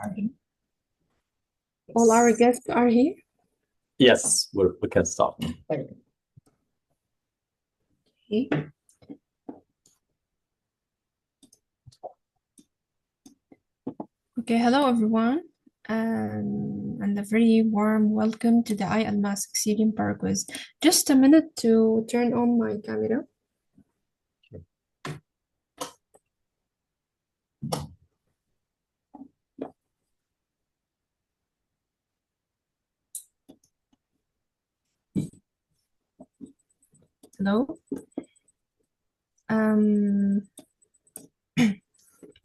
Okay. All our guests are here. Yes, we can start. Okay. Okay, hello everyone, and a very warm welcome to the iAlmas Xcitium PowerQuiz. Just a minute to turn on my camera. Hello.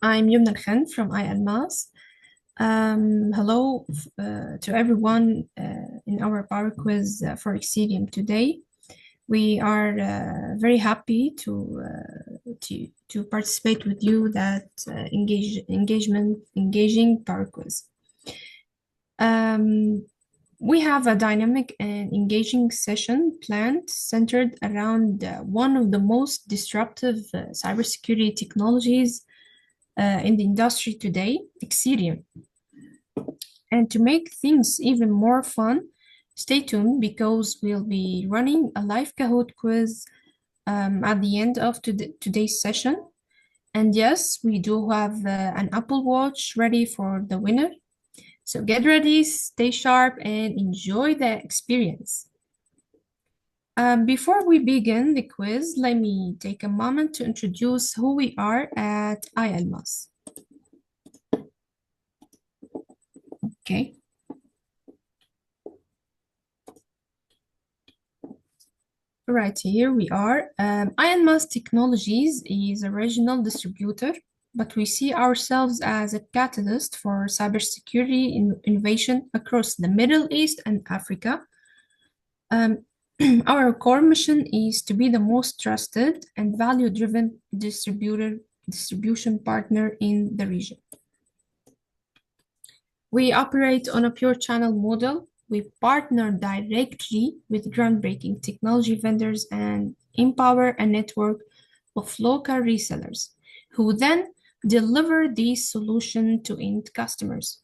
I'm Yumna Khan from iAlmas. Hello to everyone in our PowerQuiz for Xcitium today. We are very happy to participate with you that engaging PowerQuiz. We have a dynamic and engaging session planned centered around one of the most disruptive cybersecurity technologies in the industry today, Xcitium. And to make things even more fun, stay tuned because we'll be running a live Kahoot quiz at the end of today's session. And yes, we do have an Apple Watch ready for the winner. So get ready, stay sharp, and enjoy the experience. Before we begin the quiz, let me take a moment to introduce who we are at iAlmas. Okay. Right, here we are. iAlmas Technologies is a regional distributor, but we see ourselves as a catalyst for cybersecurity innovation across the Middle East and Africa. Our core mission is to be the most trusted and value-driven distribution partner in the region. We operate on a pure channel model. We partner directly with groundbreaking technology vendors and empower a network of local resellers who then deliver these solutions to end customers.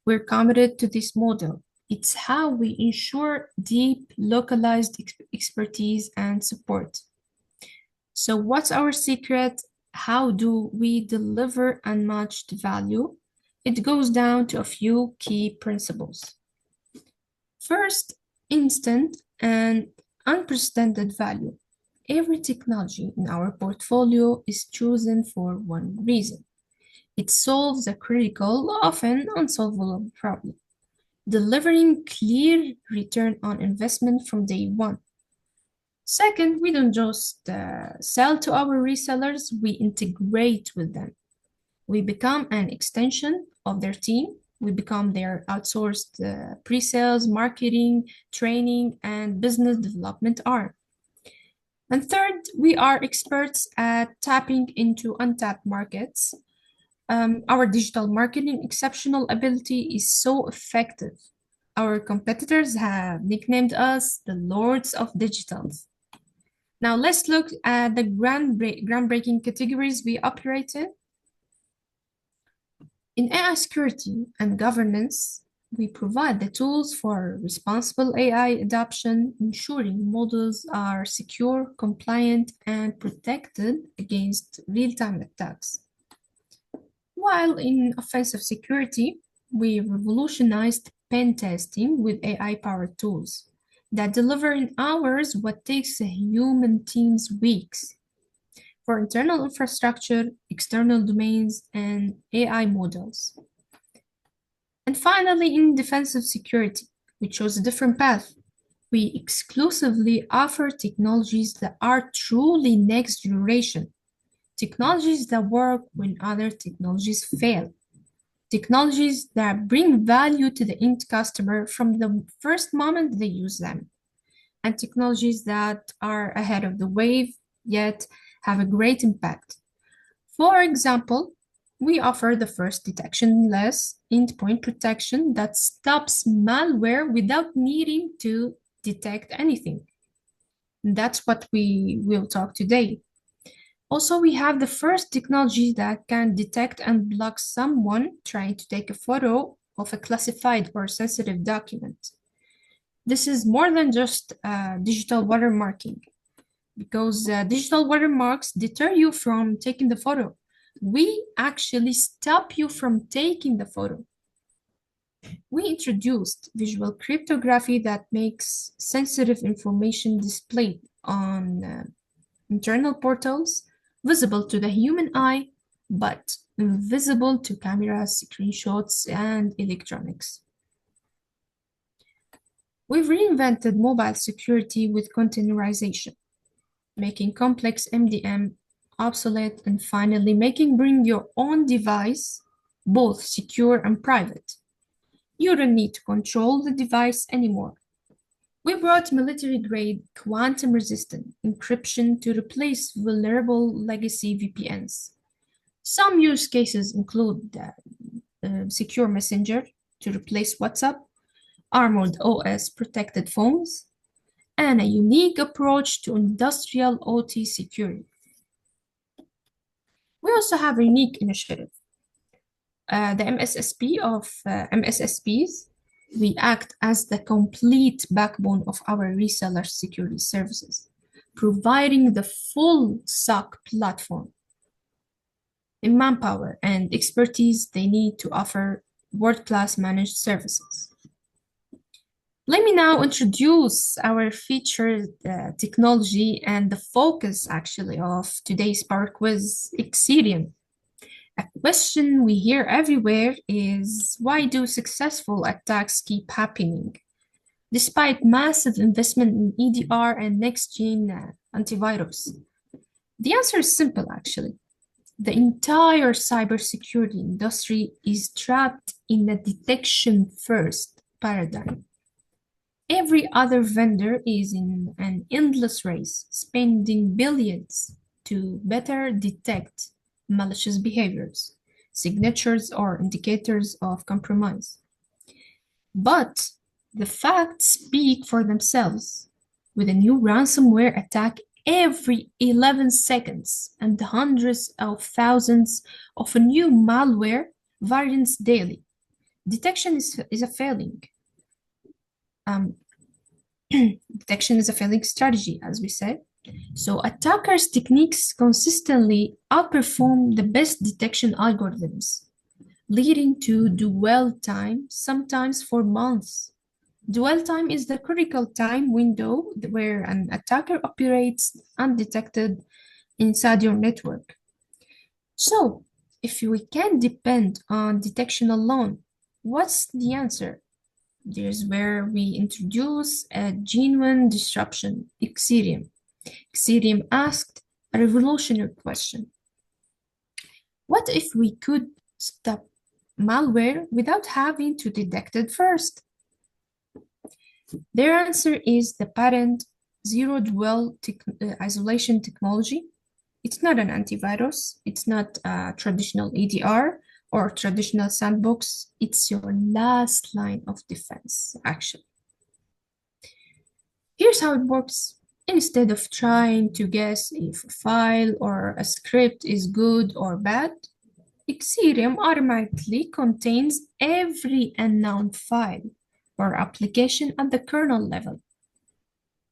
We're committed to this model. It's how we ensure deep, localized expertise and support. So what's our secret? How do we deliver unmatched value? It goes down to a few key principles. First, instant and unprecedented value. Every technology in our portfolio is chosen for one reason. It solves a critical, often unsolvable problem, delivering clear return on investment from day one. Second, we don't just sell to our resellers, we integrate with them. We become an extension of their team. We become their outsourced pre-sales, marketing, training, and business development arm. And third, we are experts at tapping into untapped markets. Our digital marketing exceptional ability is so effective. Our competitors have nicknamed us the Lords of Digitals. Now let's look at the groundbreaking categories we operate in. In AI security and governance, we provide the tools for responsible AI adoption, ensuring models are secure, compliant, and protected against real-time attacks. While in offensive security, we revolutionized pen testing with AI-powered tools that deliver in hours what takes a human teams weeks for internal infrastructure, external domains, and AI models. And finally, in defensive security, we chose a different path. We exclusively offer technologies that are truly next generation, technologies that work when other technologies fail, technologies that bring value to the end customer from the first moment they use them, and technologies that are ahead of the wave, yet have a great impact. For example, we offer the first detection-less endpoint protection that stops malware without needing to detect anything. And that's what we will talk today. Also, we have the first technology that can detect and block someone trying to take a photo of a classified or sensitive document. This is more than just digital watermarking, because digital watermarks deter you from taking the photo. We actually stop you from taking the photo. We introduced visual cryptography that makes sensitive information displayed on internal portals visible to the human eye, but invisible to cameras, screenshots, and electronics. We've reinvented mobile security with containerization, making complex MDM obsolete, and finally making bring your own device both secure and private. You don't need to control the device anymore. We brought military-grade quantum-resistant encryption to replace vulnerable legacy VPNs. Some use cases include secure messenger to replace WhatsApp, armored OS protected phones, and a unique approach to industrial OT security. We also have a unique initiative. The MSSP of MSSPs, we act as the complete backbone of our reseller security services, providing the full SOC platform in manpower and expertise they need to offer world-class managed services. Let me now introduce our featured technology and the focus actually of today's PowerQuiz, Xcitium. A question we hear everywhere is, why do successful attacks keep happening despite massive investment in EDR and next-gen antivirus? The answer is simple, actually. The entire cybersecurity industry is trapped in a detection-first paradigm. Every other vendor is in an endless race, spending billions to better detect malicious behaviors, signatures, or indicators of compromise. But the facts speak for themselves. With a new ransomware attack every 11 seconds and hundreds of thousands of new malware variants daily, detection is a failing. Detection is a failing strategy, as we said. So attackers' techniques consistently outperform the best detection algorithms, leading to dwell time, sometimes for months. Dwell time is the critical time window where an attacker operates undetected inside your network. So, if we can't depend on detection alone, what's the answer? There's where we introduce a genuine disruption, Xcitium. Xcitium asked a revolutionary question. What if we could stop malware without having to detect it first? Their answer is the patent zero dwell isolation technology. It's not an antivirus. It's not a traditional EDR or traditional sandbox. It's your last line of defense, actually. Here's how it works. Instead of trying to guess if a file or a script is good or bad, Xcitium automatically contains every unknown file or application at the kernel level.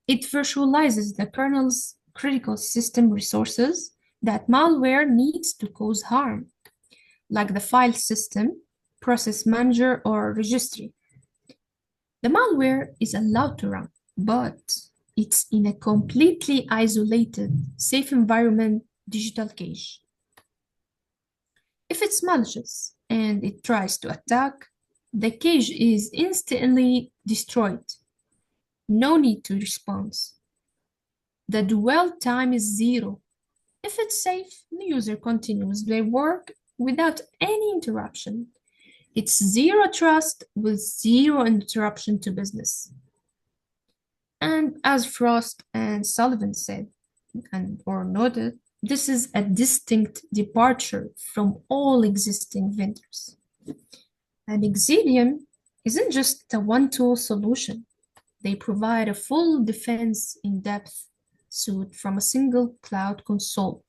It virtualizes the kernel's critical system resources that malware needs to cause harm, like the file system, process manager, or registry. The malware is allowed to run, but it's in a completely isolated, safe environment digital cache. If it's malicious and it tries to attack, the cache is instantly destroyed. No need to respond. The dwell time is zero. If it's safe, the user continues their work without any interruption. It's zero trust with zero interruption to business. And as Frost and Sullivan said, or noted, this is a distinct departure from all existing vendors. And Xcitium isn't just a one-tool solution. They provide a full defense in-depth suite from a single cloud console.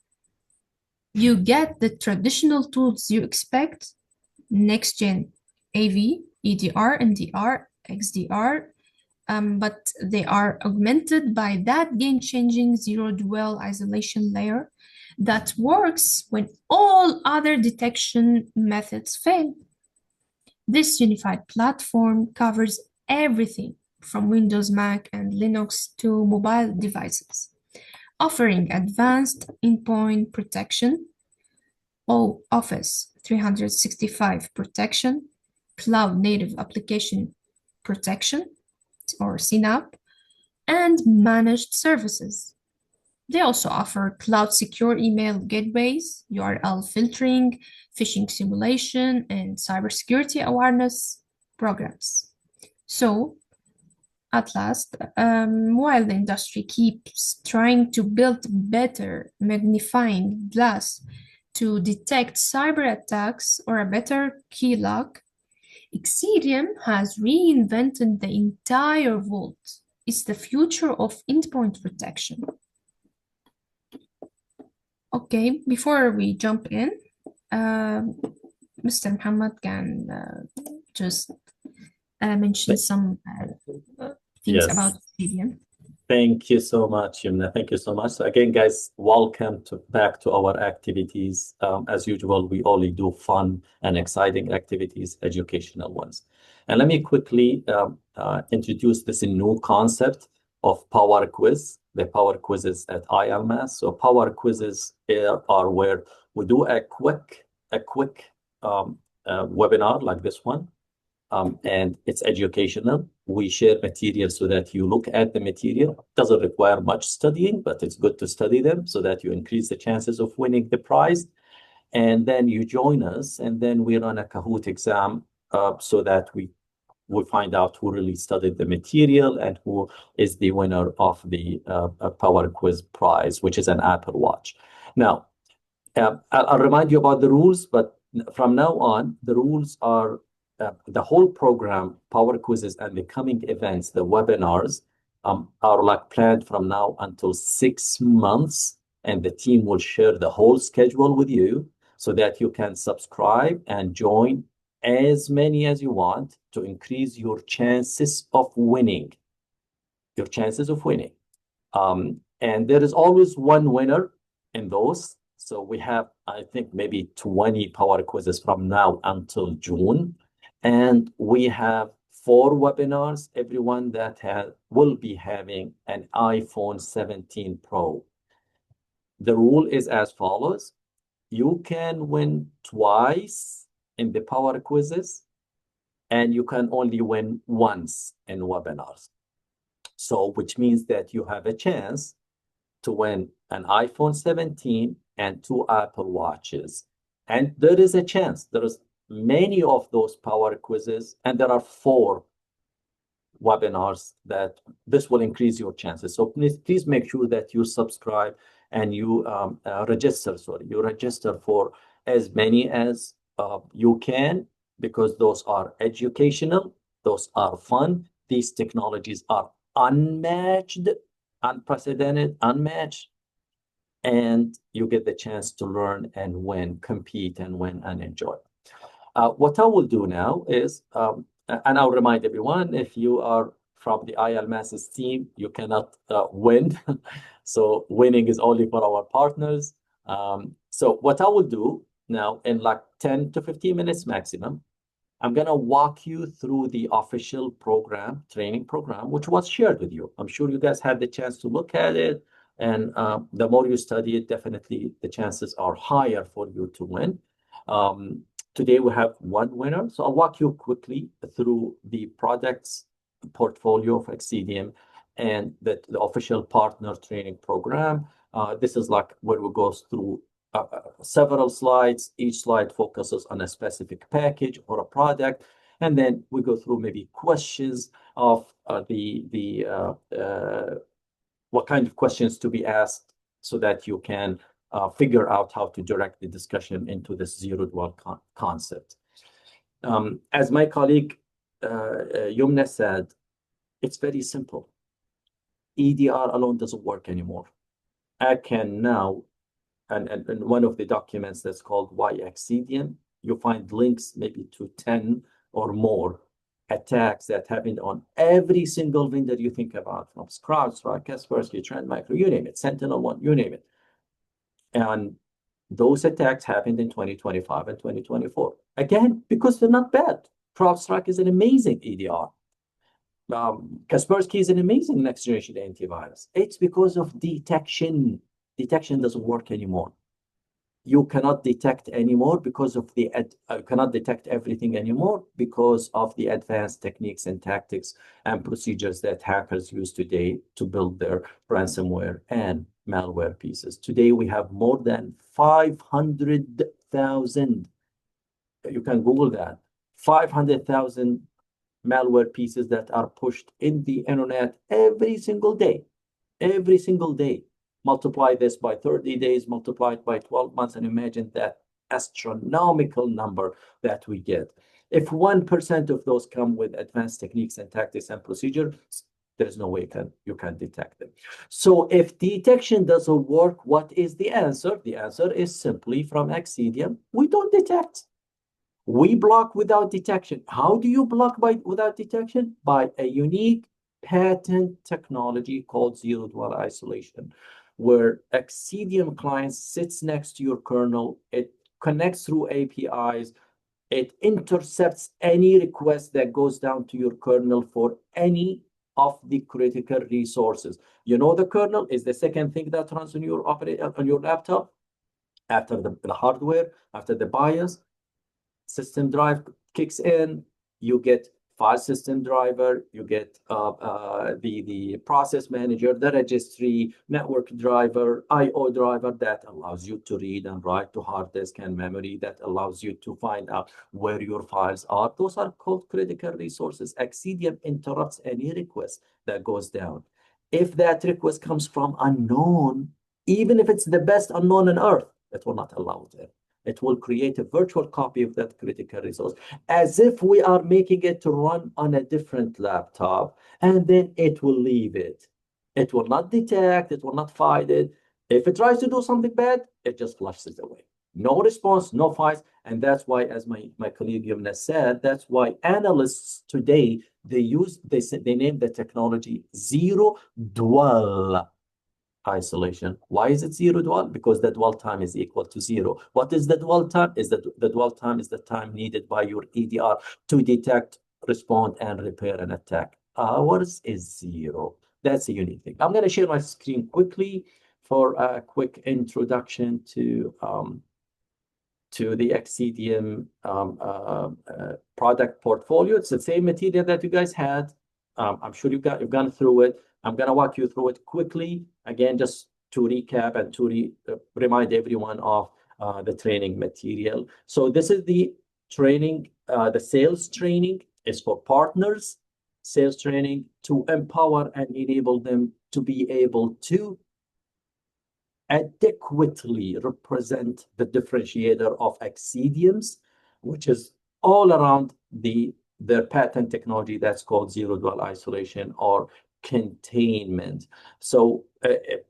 You get the traditional tools you expect, next-gen AV, EDR, NDR, XDR, but they are augmented by that game-changing zero-dwell isolation layer that works when all other detection methods fail. This unified platform covers everything from Windows, Mac, and Linux to mobile devices, offering advanced endpoint protection, Office 365 protection, cloud native application protection, or CNAP, and managed services. They also offer cloud secure email gateways, URL filtering, phishing simulation, and cybersecurity awareness programs. So, at last, while the industry keeps trying to build better magnifying glass to detect cyber attacks or a better key lock, Xcitium has reinvented the entire vault. It's the future of endpoint protection. Okay, before we jump in, Mr. Muhammad can just mention some things about Yes. Xcitium. Thank you so much, Yumna. Thank you so much. So again, guys, welcome back to our activities. As usual, we only do fun and exciting activities, educational ones. And let me quickly introduce this new concept of Power Quiz. The Power Quizzes at iAlmas. So Power Quizzes are where we do a quick webinar like this one. And it's educational. We share material so that you look at the material. It doesn't require much studying, but it's good to study them so that you increase the chances of winning the prize. And then you join us, and then we run a Kahoot exam so that we find out who really studied the material and who is the winner of the Power Quiz prize, which is an Apple Watch. Now, I'll remind you about the rules, but from now on, the rules are the whole program, Power Quizzes, and the coming events, the webinars, are like planned from now until 6 months, and the team will share the whole schedule with you so that you can subscribe and join as many as you want to increase your chances of winning. Your chances of winning. And there is always one winner in those. So we have, I think, maybe 20 Power Quizzes from now until June. And we have 4 webinars, everyone that will be having an iPhone 17 Pro. The rule is as follows. You can win twice in the Power Quizzes, and you can only win once in webinars. So, which means that you have a chance to win an iPhone 17 and 2 Apple Watches. And there is a chance, there is many of those Power Quizzes, and there are 4 webinars that this will increase your chances. So please make sure that you subscribe and you register for as many as you can, because those are educational, those are fun. These technologies are unmatched, unprecedented, unmatched, and you get the chance to learn and win, compete and win and enjoy. What I will do now is, and I'll remind everyone, if you are from the iAlmas team, you cannot win. So winning is only for our partners. So what I will do now, in like 10 to 15 minutes maximum, I'm going to walk you through the official program, training program, which was shared with you. I'm sure you guys had the chance to look at it. And the more you study it, definitely the chances are higher for you to win. Today we have one winner. So I'll walk you quickly through the products portfolio of Xcitium and the official partner training program. This is like where we go through several slides. Each slide focuses on a specific package or a product. And then we go through maybe questions of what kind of questions to be asked so that you can figure out how to direct the discussion into this zero-dwell concept. As my colleague Yumna said, it's very simple. EDR alone doesn't work anymore. I can now and one of the documents that's called Why Xcitium, you find links maybe to 10 or more attacks that happened on every single vendor you think about, from CrowdStrike, Kaspersky, Trend Micro, you name it, SentinelOne, you name it. And those attacks happened in 2025 and 2024. Again, because they're not bad. CrowdStrike is an amazing EDR. Kaspersky is an amazing next generation antivirus. It's because of detection. Detection doesn't work anymore. You cannot detect anymore because of the cannot detect everything anymore because of the advanced techniques and tactics and procedures that hackers use today to build their ransomware and malware pieces. Today we have more than 500,000. You can Google that. 500,000 malware pieces that are pushed in the internet every single day. Every single day. Multiply this by 30 days, multiply it by 12 months, and imagine that astronomical number that we get. If 1% of those come with advanced techniques and tactics and procedures, there's no way you can detect them. So if detection doesn't work, what is the answer? The answer is simply from Xcitium. We don't detect. We block without detection. How do you block without detection? By a unique patent technology called zero-dwell isolation, where Xcitium client sits next to your kernel. It connects through APIs. It intercepts any request that goes down to your kernel for any of the critical resources. You know, the kernel is the second thing that runs on your laptop after the hardware, after the BIOS. System drive kicks in, you get file system driver, you get the process manager, the registry, network driver, IO driver that allows you to read and write to hard disk and memory, that allows you to find out where your files are. Those are called critical resources. Xcitium interrupts any request that goes down. If that request comes from unknown, even if it's the best unknown on earth, it will not allow it. It will create a virtual copy of that critical resource as if we are making it to run on a different laptop, and then it will leave it. It will not detect, it will not find it. If it tries to do something bad, it just flushes it away. No response, no files. And that's why, as my colleague Yumna said, that's why analysts today, they name the technology zero dwell isolation. Why is it zero dwell? Because the dwell time is equal to zero. What is the dwell time? The dwell time is the time needed by your EDR to detect, respond, and repair an attack. Ours is zero. That's a unique thing. I'm going to share my screen quickly for a quick introduction to the Xcitium product portfolio. It's the same material that you guys had. I'm sure you've gone through it. I'm going to walk you through it quickly. Again, just to recap and to remind everyone of the training material. So this is the training, the sales training is for partners, sales training to empower and enable them to be able to adequately represent the differentiator of Xcitium's, which is all around their patent technology that's called zero-dwell isolation or containment. So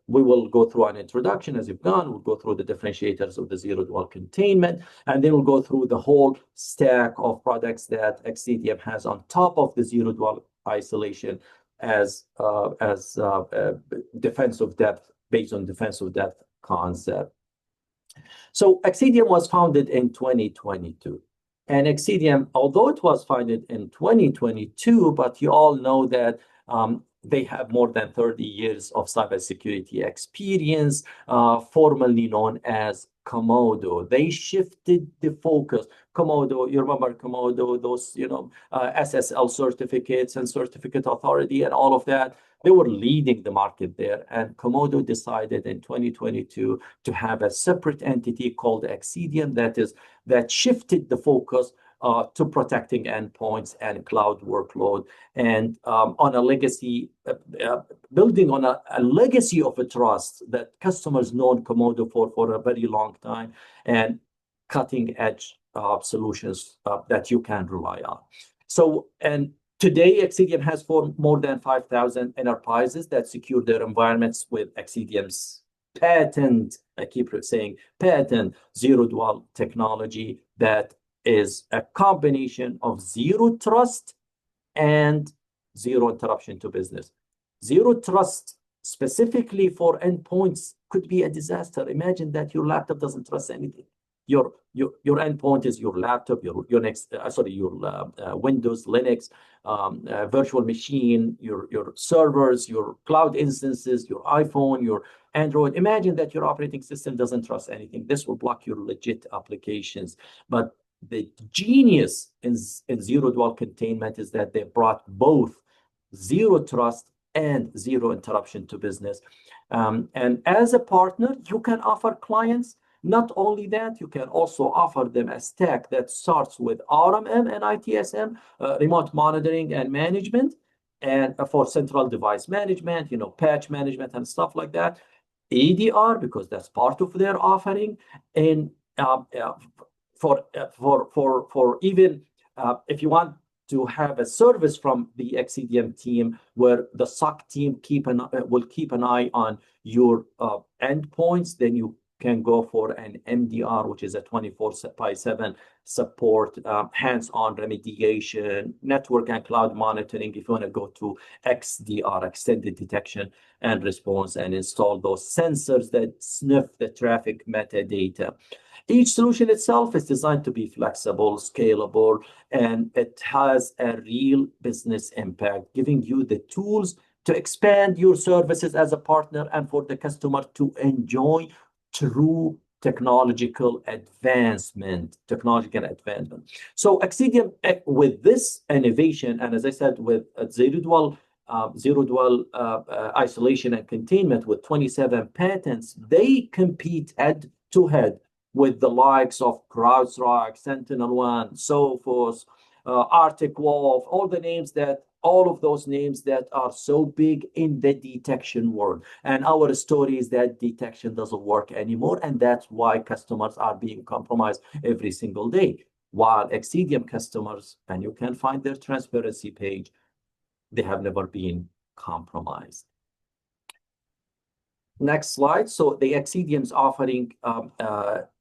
we will go through an introduction as you've gone. We'll go through the differentiators of the zero-dwell containment, and then we'll go through the whole stack of products that Xcitium has on top of the zero-dwell isolation as defensive depth, based on defensive depth concept. So Xcitium was founded in 2022. And Xcitium, although it was founded in 2022, but you all know that they have more than 30 years of cybersecurity experience, formerly known as Komodo. They shifted the focus. Komodo, you remember Komodo, those, SSL certificates and certificate authority and all of that. They were leading the market there. And Komodo decided in 2022 to have a separate entity called Xcitium that shifted the focus to protecting endpoints and cloud workload, and on a legacy, building on a legacy of a trust that customers known Komodo for a very long time, and cutting edge solutions that you can rely on. So, and today, Xcitium has more than 5,000 enterprises that secure their environments with Xcitium's patent, I keep saying patent, zero dwell technology that is a combination of zero trust and zero interruption to business. Zero trust specifically for endpoints could be a disaster. Imagine that your laptop doesn't trust anything. Your endpoint is your laptop, your next your Windows, Linux, virtual machine, your servers, your cloud instances, your iPhone, your Android. Imagine that your operating system doesn't trust anything. This will block your legit applications. But the genius in zero dwell containment is that they brought both zero trust and zero interruption to business. And as a partner, you can offer clients not only that, you can also offer them a stack that starts with RMM and ITSM, remote monitoring and management, and for central device management, patch management and stuff like that. EDR, because that's part of their offering, and for even if you want to have a service from the Xcitium team where the SOC team will keep an eye on your endpoints, then you can go for an MDR, which is a 24/7 support, hands-on remediation, network and cloud monitoring. If you want to go to XDR, extended detection and response, and install those sensors that sniff the traffic metadata. Each solution itself is designed to be flexible, scalable, and it has a real business impact, giving you the tools to expand your services as a partner and for the customer to enjoy true technological advancement. So Xcitium, with this innovation, and as I said, with zero dwell isolation and containment with 27 patents, they compete head to head with the likes of CrowdStrike, SentinelOne, Sophos, Arctic Wolf, all of those names that are so big in the detection world. And our story is that detection doesn't work anymore, and that's why customers are being compromised every single day. While Xcitium customers, and you can find their transparency page, they have never been compromised. Next slide. So the Xcitium's offering,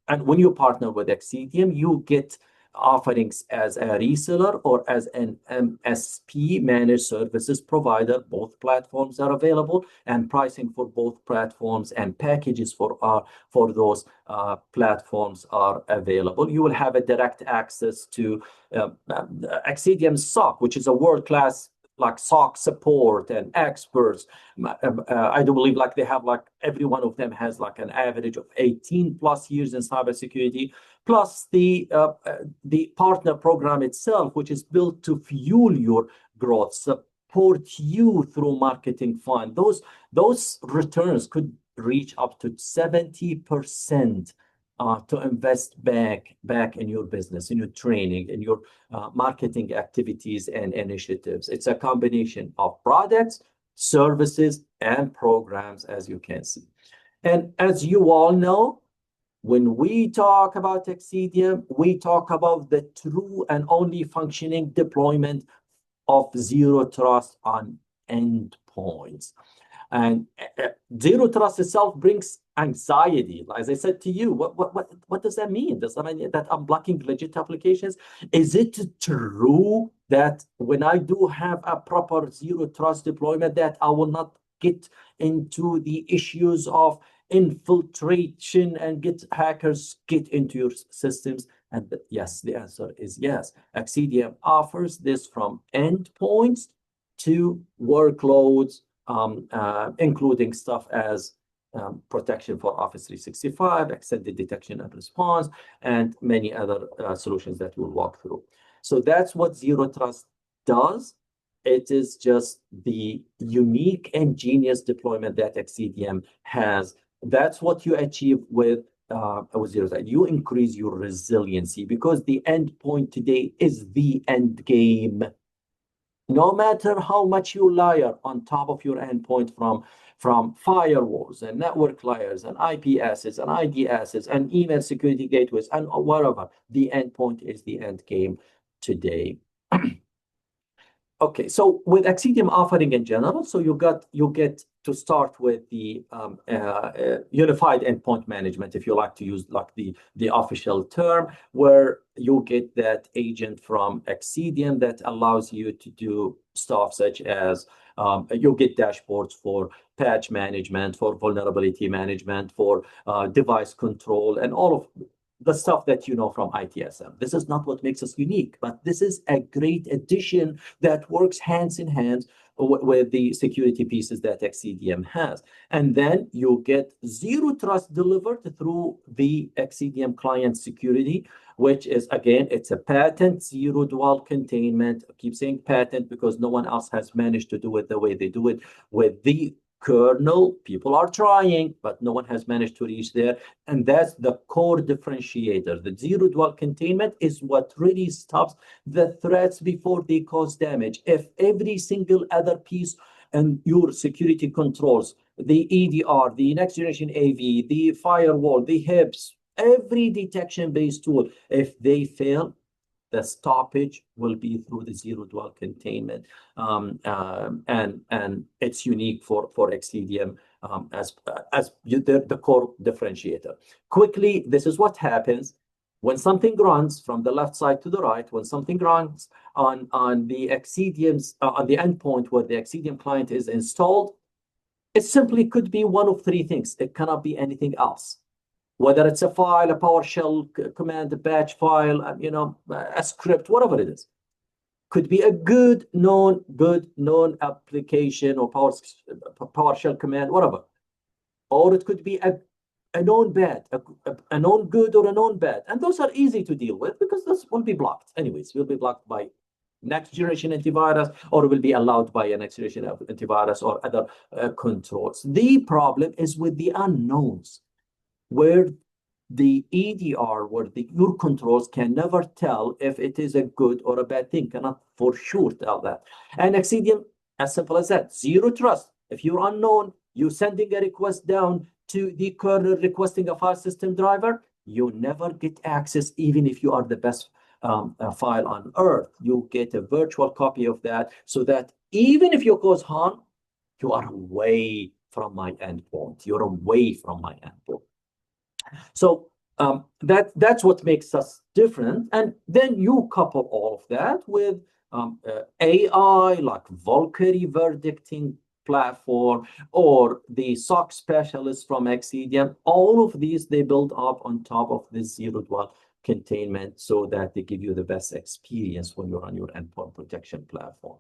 and when you partner with Xcitium, you get offerings as a reseller or as an MSP, managed services provider. Both platforms are available, and pricing for both platforms and packages for those platforms are available. You will have a direct access to Xcitium's SOC, which is a world-class SOC support and experts. I do believe they have every one of them has an average of 18 plus years in cybersecurity, plus the partner program itself, which is built to fuel your growth, support you through marketing fund. Those returns could reach up to 70%. To invest back in your business, in your training, in your marketing activities and initiatives. It's a combination of products, services, and programs, as you can see. And as you all know, when we talk about Xcitium, we talk about the true and only functioning deployment of zero trust on endpoints. And zero trust itself brings anxiety. As I said to you, what does that mean? Does that mean that I'm blocking legit applications? Is it true that when I do have a proper zero trust deployment, that I will not get into the issues of infiltration and hackers get into your systems? And yes, the answer is yes. Xcitium offers this from endpoints to workloads, including stuff as protection for Office 365, extended detection and response, and many other solutions that we'll walk through. So that's what Zero Trust does. It is just the unique and genius deployment that Xcitium has. That's what you achieve with Zero Trust. You increase your resiliency because the endpoint today is the end game. No matter how much you layer on top of your endpoint from firewalls and network layers and IPSs and IDSs and email security gateways and whatever, the endpoint is the end game today. Okay, so with Xcitium offering in general, so you get to start with the unified endpoint management, if you like to use like the official term, where you get that agent from Xcitium that allows you to do stuff such as you get dashboards for patch management, for vulnerability management, for device control, and all of the stuff that you know from ITSM. This is not what makes us unique, but this is a great addition that works hands in hand with the security pieces that Xcitium has. And then you get zero trust delivered through the Xcitium client security, which is, again, it's a patent, zero dual containment. I keep saying patent because no one else has managed to do it the way they do it with the kernel. People are trying, but no one has managed to reach there. And that's the core differentiator. The zero dual containment is what really stops the threats before they cause damage. If every single other piece and your security controls, the EDR, the next generation AV, the firewall, the HIPS, every detection-based tool, if they fail, the stoppage will be through the zero dual containment, and it's unique for Xcitium as the core differentiator. Quickly, this is what happens when something runs from the left side to the right. When something runs on the Xcitium's on the endpoint where the Xcitium client is installed, it simply could be one of three things. It cannot be anything else. Whether it's a file, a PowerShell command, a batch file, a script, whatever it is. Could be a good known application or PowerShell command, whatever. Or it could be a known bad, a known good or a known bad. And those are easy to deal with because this will be blocked. Anyways, will be blocked by next generation antivirus, or will be allowed by a next generation antivirus or other controls. The problem is with the unknowns, where the EDR, where your controls can never tell if it is a good or a bad thing, cannot for sure tell that. And Xcitium, as simple as that, zero trust. If you're unknown, you're sending a request down to the kernel requesting a file system driver, you never get access, even if you are the best file on earth. You get a virtual copy of that, so that even if you cause harm, you are away from my endpoint. You're away from my endpoint. So that's what makes us different. And then you couple all of that with AI, like Valkyrie verdicting platform, or the SOC specialist from Xcitium. All of these, they build up on top of this zero dual containment so that they give you the best experience when you're on your endpoint protection platform.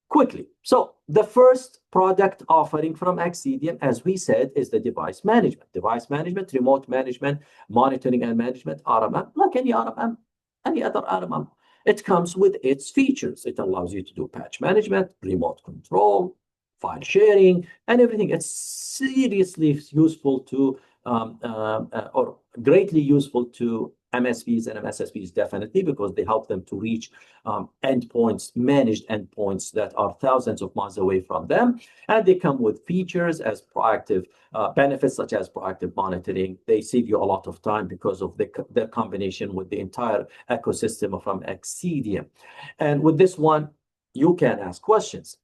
Quickly, so the first product offering from Xcitium, as we said, is the device management. Device management, remote management, monitoring and management, RMM, like any RMM, any other RMM. It comes with its features. It allows you to do patch management, remote control, file sharing, and everything. It's seriously useful to, or greatly useful to MSPs and MSSPs, definitely, because they help them to reach endpoints, managed endpoints that are thousands of miles away from them. And they come with features as proactive benefits, such as proactive monitoring. They save you a lot of time because of their combination with the entire ecosystem from Xcitium. And with this one, you can ask questions.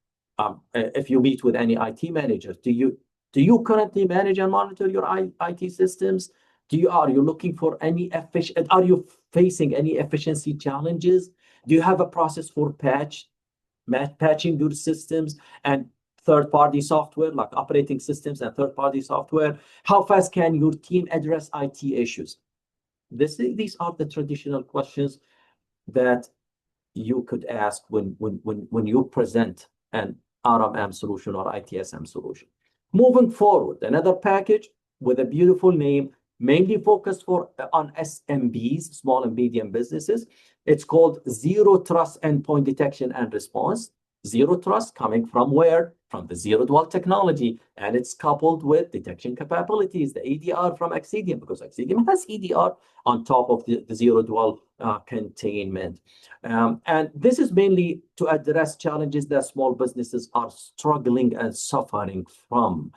If you meet with any IT manager, do you currently manage and monitor your IT systems? Are you looking for any are you facing any efficiency challenges? Do you have a process for patching your systems and third-party software, like operating systems and third-party software? How fast can your team address IT issues? These are the traditional questions that you could ask when you present an RMM solution or ITSM solution. Moving forward, another package with a beautiful name, mainly focused on SMBs, small and medium businesses. It's called Zero Trust Endpoint Detection and Response. Zero Trust coming from where? From the zero dual technology, and it's coupled with detection capabilities, the EDR from Xcitium, because Xcitium has EDR on top of the zero dual containment. And this is mainly to address challenges that small businesses are struggling and suffering from.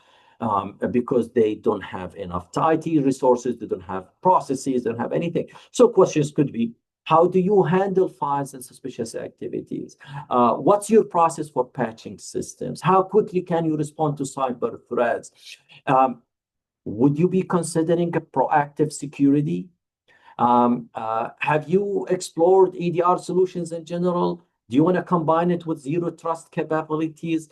Because they don't have enough IT resources, they don't have processes, they don't have anything. So questions could be, How do you handle files and suspicious activities? What's your process for patching systems? How quickly can you respond to cyber threats? Would you be considering a proactive security? Have you explored EDR solutions in general? Do you want to combine it with zero trust capabilities?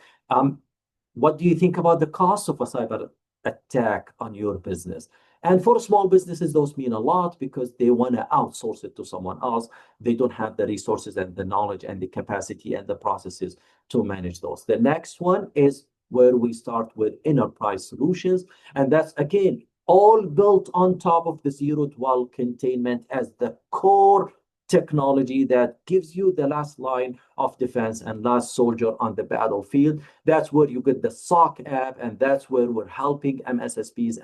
What do you think about the cost of a cyber attack on your business? And for small businesses, those mean a lot because they want to outsource it to someone else. They don't have the resources and the knowledge and the capacity and the processes to manage those. The next one is where we start with enterprise solutions. And that's, again, all built on top of the zero dwell containment as the core technology that gives you the last line of defense and last soldier on the battlefield. That's where you get the SOC app, and that's where we're helping MSSPs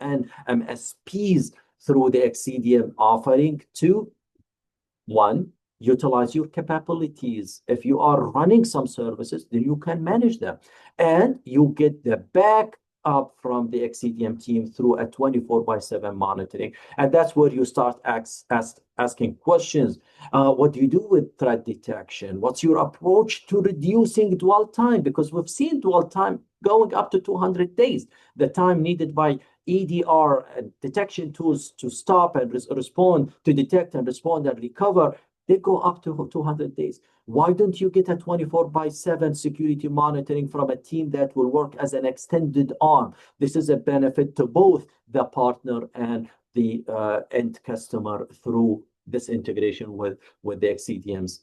and MSPs through the Xcitium offering to, one, utilize your capabilities. If you are running some services, then you can manage them. And you get the back up from the Xcitium team through a 24/7 monitoring. And that's where you start asking questions. What do you do with threat detection? What's your approach to reducing dwell time? Because we've seen dwell time going up to 200 days. The time needed by EDR and detection tools to stop and respond, to detect and respond and recover, they go up to 200 days. Why don't you get a 24/7 security monitoring from a team that will work as an extended arm? This is a benefit to both the partner and the end customer through this integration with the Xcitium's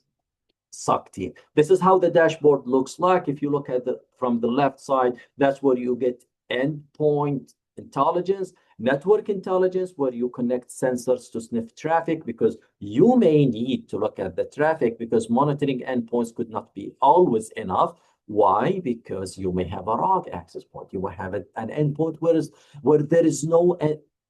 SOC team. This is how the dashboard looks like. If you look at from the left side, that's where you get endpoint intelligence, network intelligence, where you connect sensors to sniff traffic, because you may need to look at the traffic because monitoring endpoints could not be always enough. Why? Because you may have a ROG access point. You will have an endpoint where there is no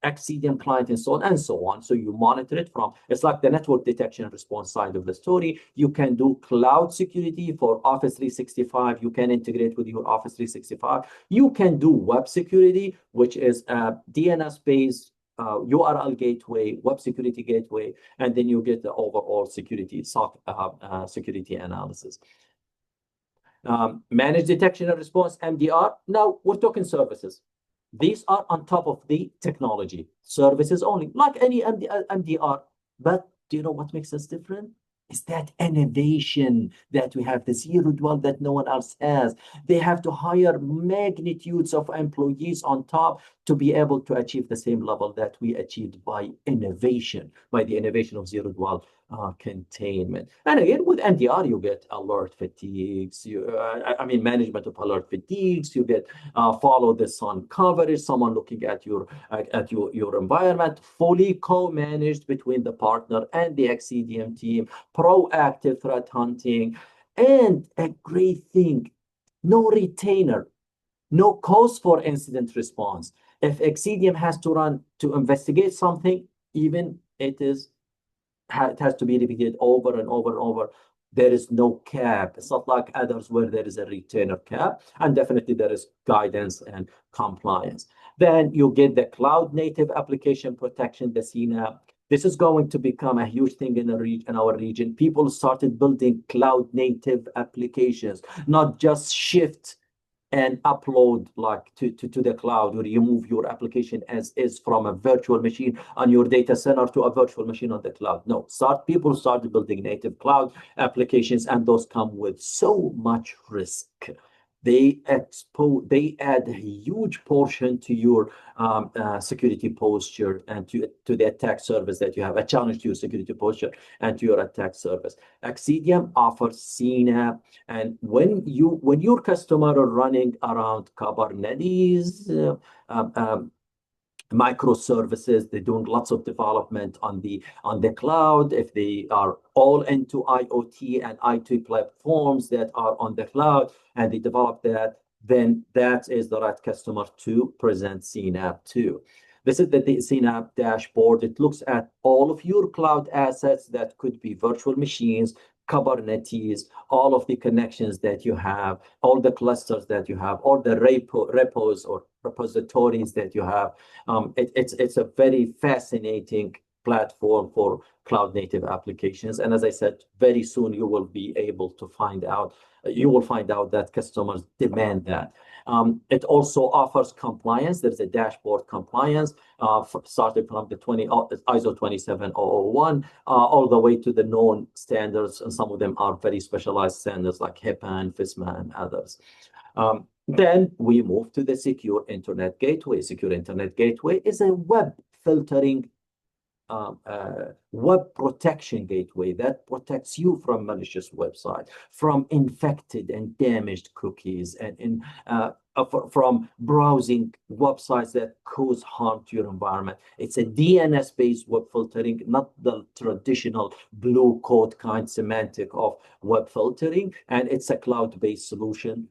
Xcitium client installed, and so on. So you monitor it from, it's like the network detection and response side of the story. You can do cloud security for Office 365. You can integrate with your Office 365. You can do web security, which is a DNS-based URL gateway, web security gateway, and then you get the overall security, SOC security analysis. Managed detection and response, MDR. Now we're talking services. These are on top of the technology, services only, like any MDR. But do you know what makes us different? Is that innovation that we have, the zero dwell that no one else has. They have to hire magnitudes of employees on top to be able to achieve the same level that we achieved by innovation, by the innovation of zero dwell containment. And again, with MDR, you get alert fatigues. Management of alert fatigues. You get follow the sun coverage. Someone looking at your environment, fully co-managed between the partner and the Xcitium team. Proactive threat hunting, and a great thing: no retainer, no cost for incident response. If Xcitium has to run to investigate something, even it has to be repeated over and over and over. There is no cap. It's not like others where there is a retainer cap, and definitely there is guidance and compliance. Then you get the cloud native application protection, the CNAPP. This is going to become a huge thing in our region. People started building cloud native applications, not just shift and upload like to the cloud, or you move your application as is from a virtual machine on your data center to a virtual machine on the cloud. No, people started building native cloud applications, and those come with so much risk. They add a huge portion to your security posture and to the attack service that you have, a challenge to your security posture and to your attack service. Xcitium offers CNAPP, and when your customer are running around Kubernetes, microservices, they're doing lots of development on the cloud. If they are all into IoT and IT platforms that are on the cloud and they develop that, then that is the right customer to present CNAPP to. This is the CNAPP dashboard. It looks at all of your cloud assets that could be virtual machines, Kubernetes, all of the connections that you have, all the clusters that you have, all the repos or repositories that you have. It's a very fascinating platform for cloud native applications. And as I said, very soon you will be able to find out, that customers demand that. It also offers compliance. There's a dashboard compliance, starting from the ISO 27001 all the way to the known standards, and some of them are very specialized standards like HIPAA and FISMA and others. Then we move to the Secure Internet Gateway. Secure Internet Gateway is a web filtering, web protection gateway that protects you from malicious websites, from infected and damaged cookies, and from browsing websites that cause harm to your environment. It's a DNS-based web filtering, not the traditional blue code kind semantic of web filtering, and it's a cloud-based solution.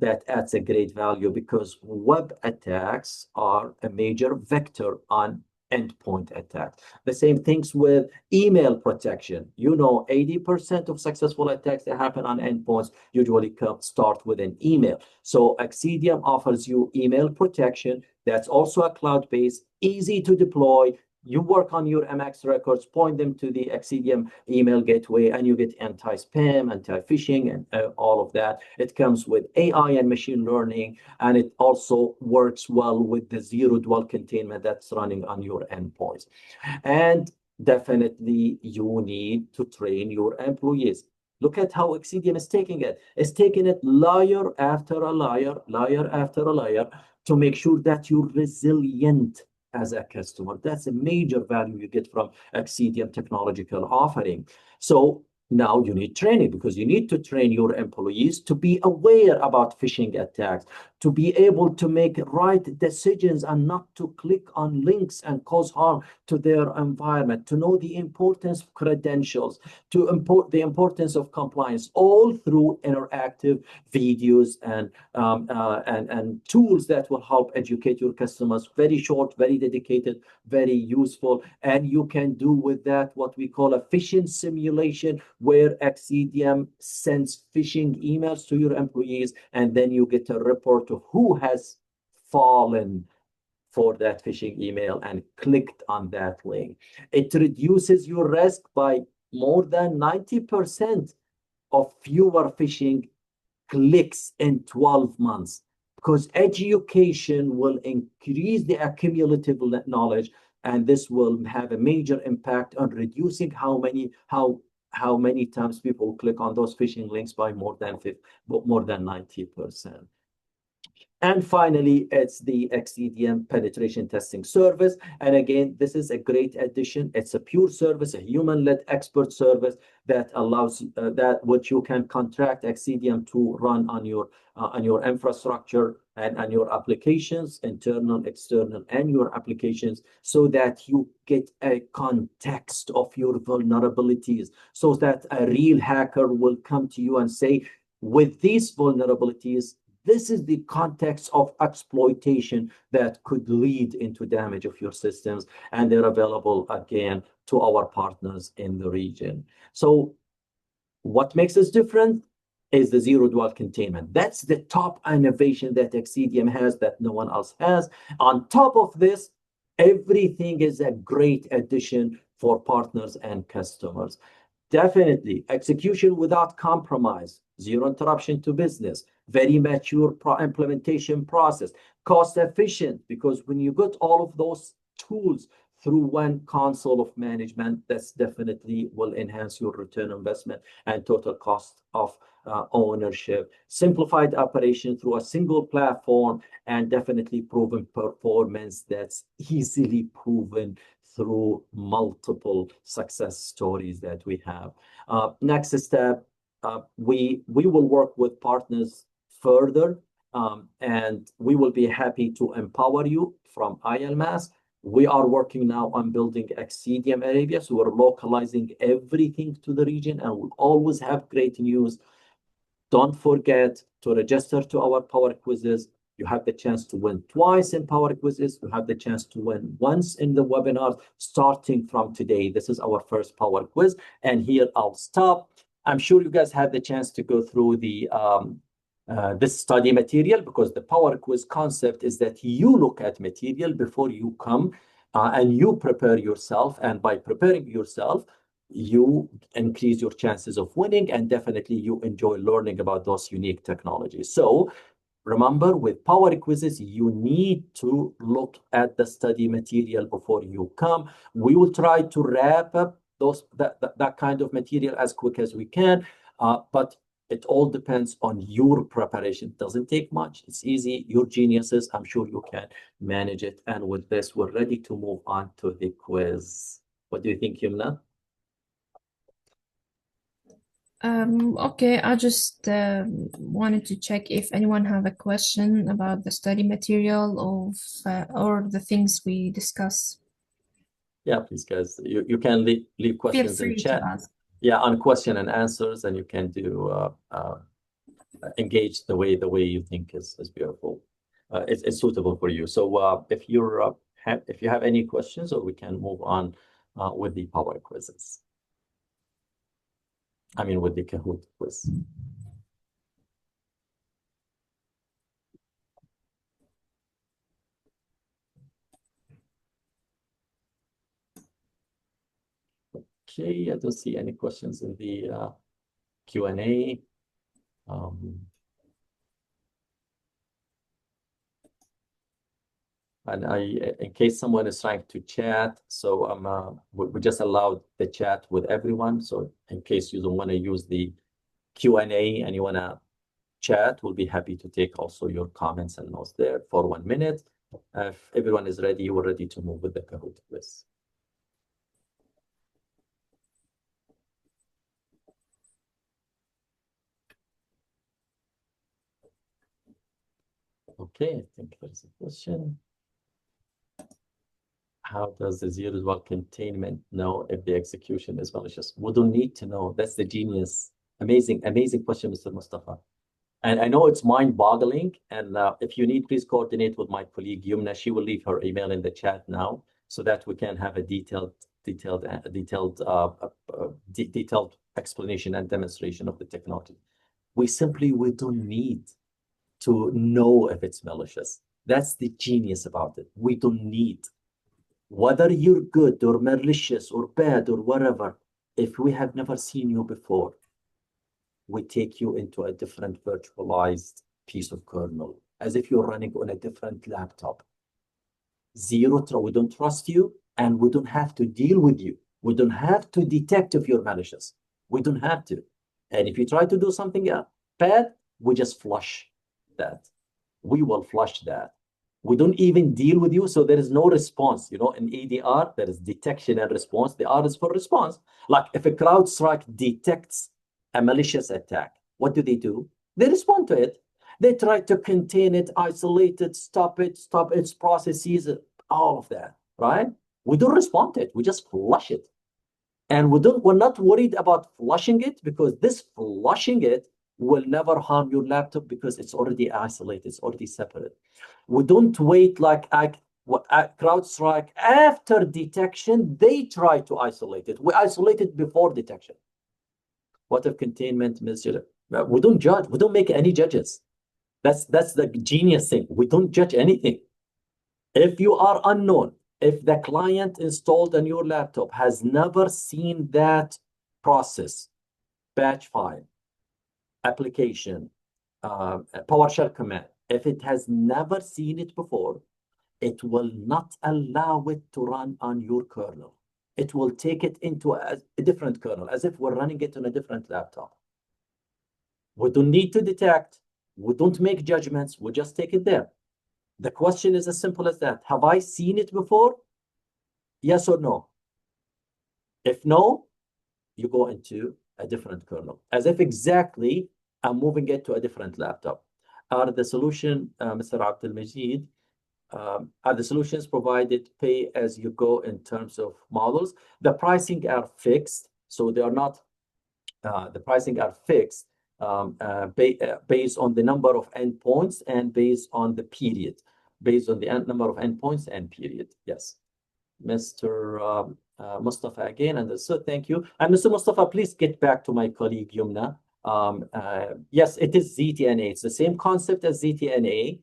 That adds a great value because web attacks are a major vector on endpoint attacks. The same things with email protection. 80% of successful attacks that happen on endpoints usually start with an email. So Xcitium offers you email protection that's also a cloud-based, easy to deploy. You work on your MX records, point them to the Xcitium email gateway, and you get anti-spam, anti-phishing, and all of that. It comes with AI and machine learning, and it also works well with the zero dwell containment that's running on your endpoints. And definitely, you need to train your employees. Look at how Xcitium is taking it. It's taking it layer after a layer, layer after a layer, to make sure that you're resilient as a customer. That's a major value you get from Xcitium technological offering. So now you need training, because you need to train your employees to be aware about phishing attacks, to be able to make right decisions and not to click on links and cause harm to their environment, to know the importance of credentials, to import the importance of compliance, all through interactive videos and tools that will help educate your customers. Very short, very dedicated, very useful. And you can do with that what we call a phishing simulation, where Xcitium sends phishing emails to your employees, and then you get a report of who has fallen for that phishing email and clicked on that link. It reduces your risk by more than 90% of fewer phishing clicks in 12 months, because education will increase the accumulative knowledge, and this will have a major impact on reducing how many times people click on those phishing links by more than 90%. And finally, it's the Xcitium penetration testing service. And again, this is a great addition. It's a pure service, a human-led expert service that allows which you can contract Xcitium to run on your infrastructure and on your applications, internal, external, and your applications, so that you get a context of your vulnerabilities, so that a real hacker will come to you and say, with these vulnerabilities, this is the context of exploitation that could lead into damage of your systems, and they're available again to our partners in the region. So what makes us different is the zero dwell containment. That's the top innovation that Xcitium has that no one else has. On top of this, everything is a great addition for partners and customers. Definitely, execution without compromise, zero interruption to business, very mature implementation process, cost efficient, because when you get all of those tools through one console of management, that's definitely will enhance your return on investment and total cost of ownership. Simplified operation through a single platform, and definitely proven performance that's easily proven through multiple success stories that we have. Next step, we will work with partners further, and we will be happy to empower you from iAlmas. We are working now on building Xcitium Arabia, so we're localizing everything to the region, and we'll always have great news. Don't forget to register to our PowerQuizzes. You have the chance to win twice in PowerQuizzes. You have the chance to win once in the webinar starting from today. This is our first PowerQuiz, and here I'll stop. I'm sure you guys had the chance to go through this study material, because the PowerQuiz concept is that you look at material before you come and you prepare yourself. And by preparing yourself, you increase your chances of winning, and definitely you enjoy learning about those unique technologies. So remember, with PowerQuizzes, you need to look at the study material before you come. We will try to wrap up that kind of material as quick as we can, but it all depends on your preparation. It doesn't take much. It's easy. You're geniuses. I'm sure you can manage it. And with this, we're ready to move on to the quiz. What do you think, Yumna? Okay, I just wanted to check if anyone have a question about the study material or the things we discuss. Yeah, please, guys. You can leave Feel questions in free to chat. ask. Yeah, on question and answers, and you can do engage the way you think is beautiful. It's suitable for you. So if you have any questions, or we can move on with the power quizzes. I mean, with the Kahoot quiz. Okay, I don't see any questions in the Q&A. And in case someone is trying to chat, so we just allowed the chat with everyone. So in case you don't want to use the Q&A and you want to chat, we'll be happy to take also your comments and notes there for 1 minute. If everyone is ready, we're ready to move with the Kahoot quiz. Okay, I think there's a question. How does the zero-dwell containment know if the execution is malicious? We don't need to know. That's the genius. Amazing, amazing question, Mr. Mustafa. And I know it's mind-boggling. And if you need, please coordinate with my colleague Yumna. She will leave her email in the chat now, so that we can have a detailed explanation and demonstration of the technology. We don't need to know if it's malicious. That's the genius about it. We don't need. Whether you're good or malicious or bad or whatever, if we have never seen you before, we take you into a different virtualized piece of kernel, as if you're running on a different laptop. We don't trust you, and we don't have to deal with you. We don't have to detect if you're malicious. We don't have to. And if you try to do something bad, we just flush that. We will flush that. We don't even deal with you, so there is no response. In EDR, there is detection and response. The R is for response. Like if a CrowdStrike detects a malicious attack, what do? They respond to it. They try to contain it, isolate it, stop its processes, all of that, right? We don't respond to it. We just flush it. And we're not worried about flushing it, because this flushing it will never harm your laptop, because it's already isolated, it's already separate. We don't wait like CrowdStrike. After detection, they try to isolate it. We isolate it before detection. What if containment misjudged? We don't judge. We don't make any judges. That's the genius thing. We don't judge anything. If you are unknown, if the client installed on your laptop has never seen that process, batch file, application, PowerShell command, if it has never seen it before, it will not allow it to run on your kernel. It will take it into a different kernel, as if we're running it on a different laptop. We don't need to detect. We don't make judgments. We just take it there. The question is as simple as that. Have I seen it before? Yes or no? If no, you go into a different kernel, as if exactly I'm moving it to a different laptop. Are the solution, Mr. Abdul Majid, are the solutions provided pay as you go in terms of models? The pricing are fixed, so they are not. The pricing are fixed based on the number of endpoints and based on the period, based on the number of endpoints and period. Yes, Mr. Mustafa again, and so thank you. And Mr. Mustafa, please get back to my colleague Yumna. Yes, it is ZTNA. It's the same concept as ZTNA.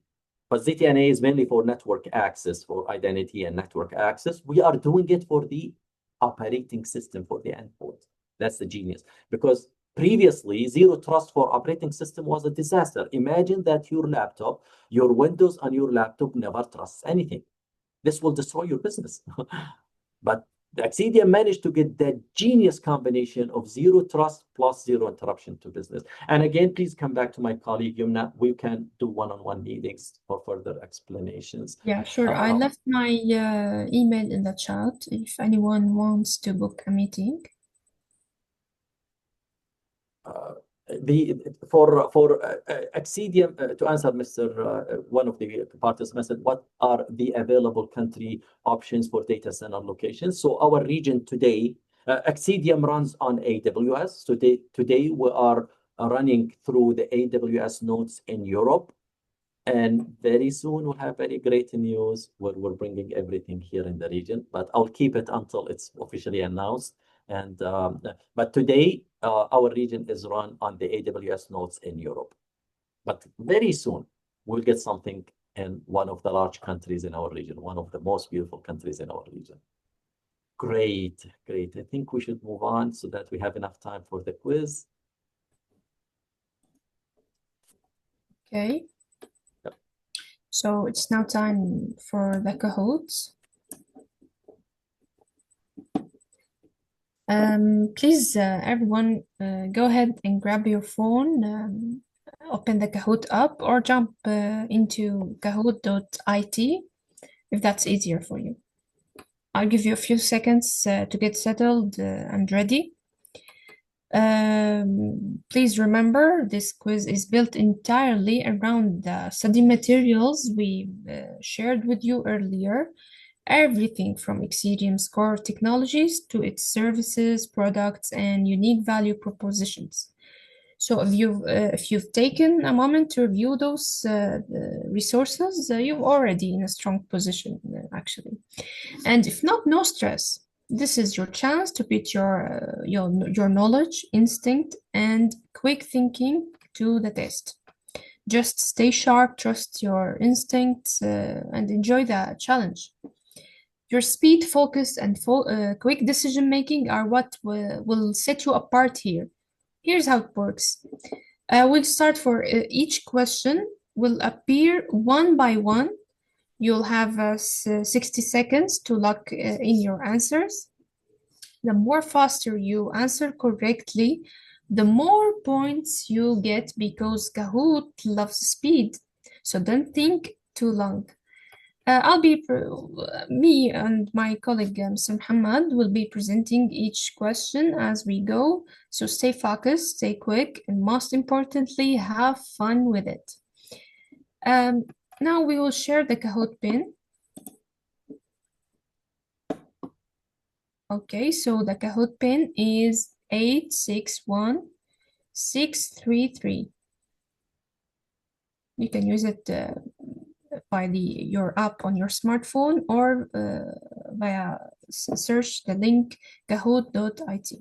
But ZTNA is mainly for network access, for identity and network access. We are doing it for the operating system, for the endpoint. That's the genius. Because previously, zero trust for operating system was a disaster. Imagine that your laptop, your Windows on your laptop never trusts anything. This will destroy your business. But the Xcitium managed to get that genius combination of zero trust plus zero interruption to business. And again, please come back to my colleague Yumna. We can do one-on-one meetings for further explanations. Yeah, sure. I left my email in the chat if anyone wants to book a meeting. For Xcitium, to answer Mr. One of the participants said, what are the available country options for data center locations? So our region today, Xcitium runs on AWS. Today we are running through the AWS nodes in Europe. And very soon we'll have very great news where we're bringing everything here in the region, but I'll keep it until it's officially announced. And but today our region is run on the AWS nodes in Europe. But very soon we'll get something in one of the large countries in our region, one of the most beautiful countries in our region. Great, great. I think we should move on so that we have enough time for the quiz. Okay. So it's now time for the Kahoot. Please, everyone, go ahead and grab your phone, open the Kahoot app, or jump into kahoot.it if that's easier for you. I'll give you a few seconds to get settled and ready. Please remember, this quiz is built entirely around the study materials we shared with you earlier. Everything from Xcitium's core technologies to its services, products, and unique value propositions. So if you've taken a moment to review those resources, you're already in a strong position, actually. And if not, no stress. This is your chance to put your knowledge, instinct, and quick thinking to the test. Just stay sharp, trust your instincts, and enjoy the challenge. Your speed, focus, and quick decision making are what will set you apart here. Here's how it works. We'll start for each question will appear one by one. You'll have 60 seconds to lock in your answers. The more faster you answer correctly, the more points you get because Kahoot loves speed. So don't think too long. Me and my colleague Mr. Muhammad will be presenting each question as we go. So stay focused, stay quick, and most importantly, have fun with it. Now we will share the Kahoot pin. Okay, so the Kahoot pin is 861633. You can use it by your app on your smartphone or via search the link kahoot.it.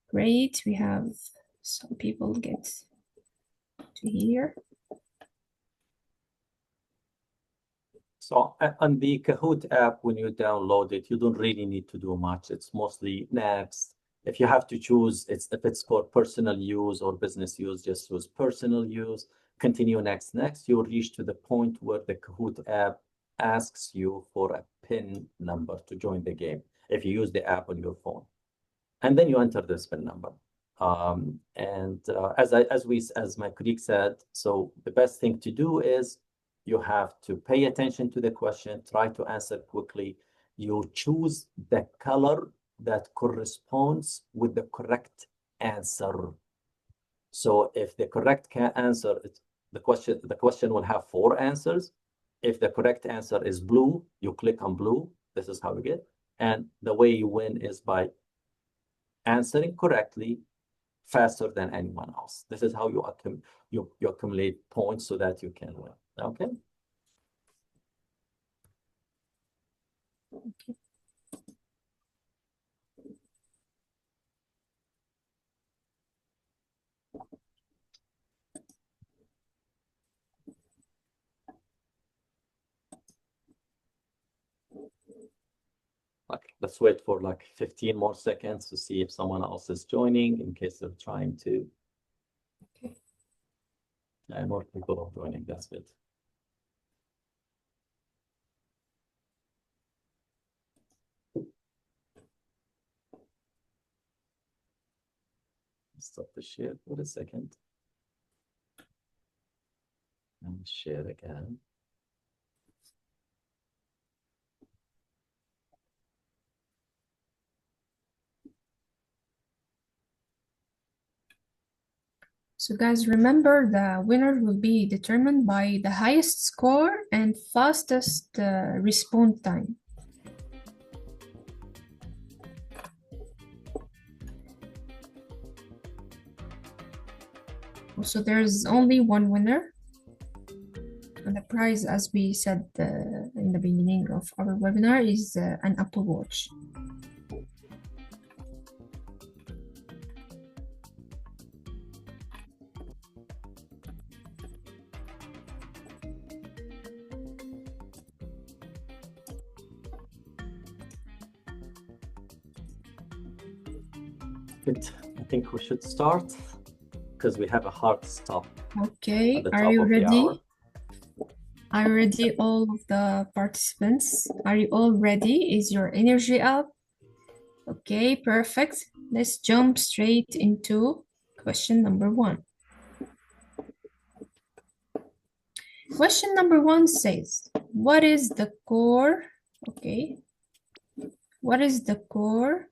Great, we have some people get to here. So on the Kahoot app, when you download it, you don't really need to do much. It's mostly next. If you have to choose, if it's for personal use or business use, just choose personal use. Continue next. You'll reach to the point where the Kahoot app asks you for a PIN number to join the game if you use the app on your phone. And then you enter this PIN number. As my colleague said, so the best thing to do is you have to pay attention to the question, try to answer quickly. You choose the color that corresponds with the correct answer. So if the correct answer, the question will have 4 answers. If the correct answer is blue, you click on blue. This is how you get. And the way you win is by answering correctly faster than anyone else. This is how you accumulate points so that you can win. Okay. let's wait for like 15 more seconds to see if someone else is joining in case they're trying to. Okay. And more people are joining, that's good. Stop the share for a second. And share again. So guys, remember the winner will be determined by the highest score and fastest response time. So there's only one winner. And the prize, as we said in the beginning of our webinar, is an Apple Watch. Good. I think we should start because we have a hard stop. Okay, at the are top you of the ready? hour. Are you ready, all of the participants? Are you all ready? Is your energy up? Okay, perfect. Let's jump straight into question number 1. Question number 1 says, what is the core? Okay. What is the core?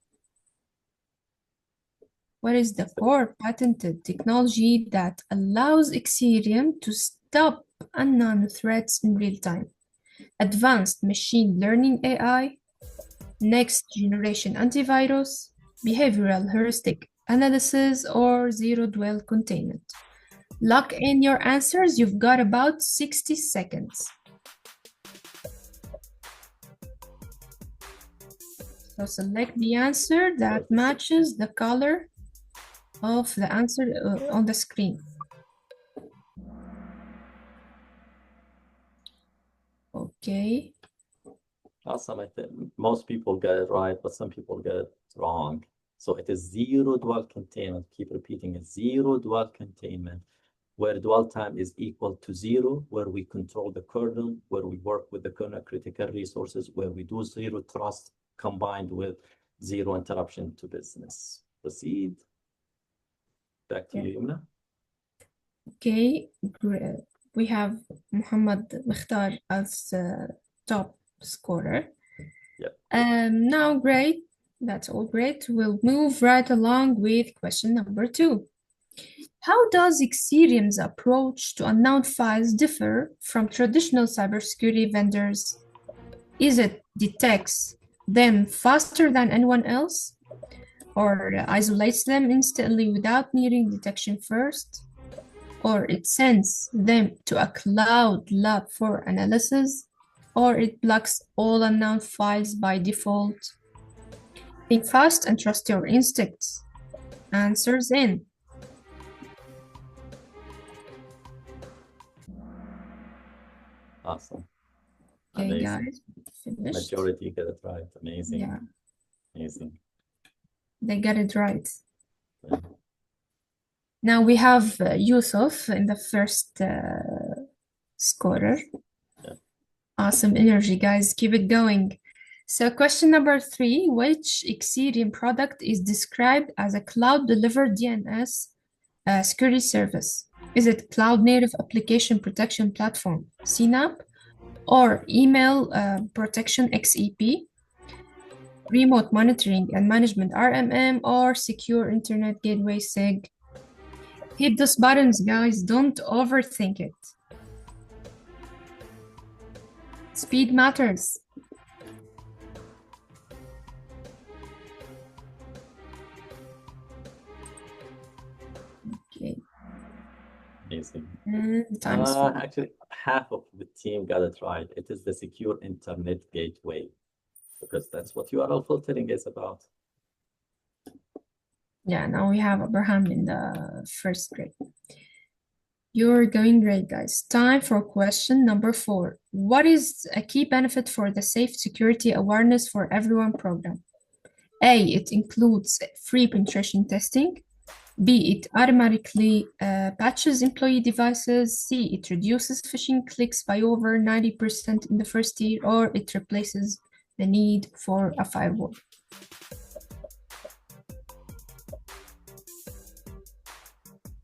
What is the core patented technology that allows Xcitium to stop unknown threats in real time? Advanced machine learning AI, next generation antivirus, behavioral heuristic analysis, or zero dwell containment? Lock in your answers. You've got about 60 seconds. So select the answer that matches the color of the answer on the screen. Okay. Awesome. I think most people get it right, but some people get it wrong. So it is zero dwell containment. Keep repeating it. Zero dwell containment, where dwell time is equal to 0, where we control the kernel, where we work with the kernel critical resources, where we do zero trust combined with zero interruption to business. Proceed. Back to you, Yumna. Okay, great. We have Muhammad Mukhtar as top scorer. Yep. Now, great. That's all great. We'll move right along with question number 2. How does Xcitium's approach to unknown files differ from traditional cybersecurity vendors? Is it detects them faster than anyone else, or isolates them instantly without needing detection first, or it sends them to a cloud lab for analysis, or it blocks all unknown files by default? Think fast and trust your instincts. Answers in. Awesome. Okay, Amazing. guys, finished. Majority get it right. Amazing. Yeah, Amazing. they got it right. Yeah. Now we have Yusuf in the first scorer. Yeah. Awesome energy, guys. Keep it going. So question number 3, which Xcitium product is described as a cloud-delivered DNS security service? Is it Cloud Native Application Protection Platform, CNAP, or Email Protection XEP, Remote Monitoring and Management RMM, or Secure Internet Gateway SIG? Hit those buttons, guys. Don't overthink it. Speed matters. Okay. Amazing. And time is Actually, half of the team got it right. It is the secure internet gateway, because that's what URL filtering is about. Yeah, now we have Abraham in the first grade. You're going great, guys. Time for question number 4. What is a key benefit for the Safe Security Awareness for Everyone program? A, it includes free penetration testing. B, it automatically patches employee devices. C, it reduces phishing clicks by over 90% in the first year, or it replaces the need for a firewall.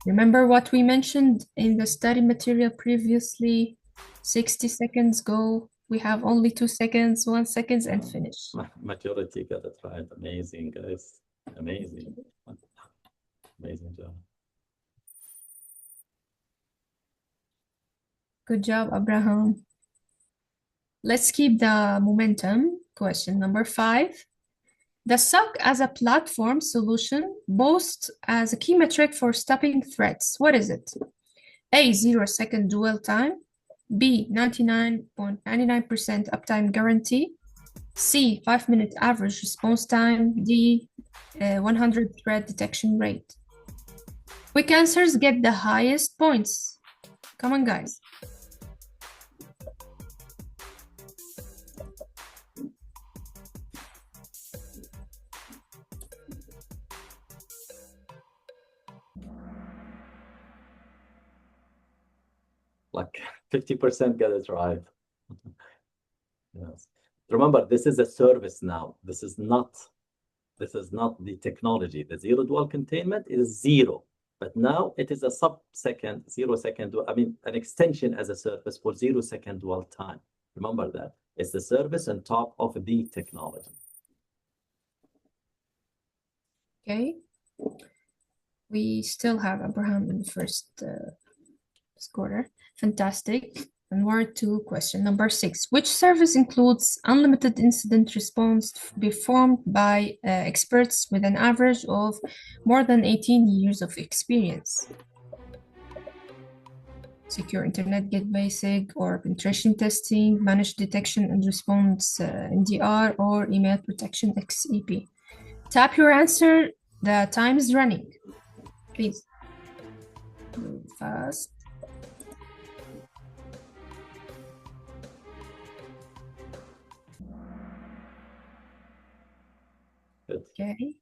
Remember what we mentioned in the study material previously? 60 seconds, go. We have only 2 seconds, 1 second, and finish. Majority got it right. Amazing, guys. Amazing. Amazing job. Good job, Abraham. Let's keep the momentum. Question number 5. The SOC as a platform solution boasts as a key metric for stopping threats. What is it? A, 0-second dwell time. B, 99.99% uptime guarantee. C, 5-minute average response time. D, 100 threat detection rate. Quick answers get the highest points. Come on, guys. Like 50% get it right. Yes. Remember, this is a service now. This is not the technology. The zero dwell containment is 0, but now it is a sub-second, 0-second, I mean, an extension as a service for 0-second dwell time. Remember that. It's the service on top of the technology. Okay. We still have Abraham in the first scorer. Fantastic. And we're to question number 6. Which service includes unlimited incident response performed by experts with an average of more than 18 years of experience? Secure Internet Get Basic, or penetration testing, managed detection and response NDR, or email protection XEP. Tap your answer. The time is running. Please. Move fast. Good. Okay.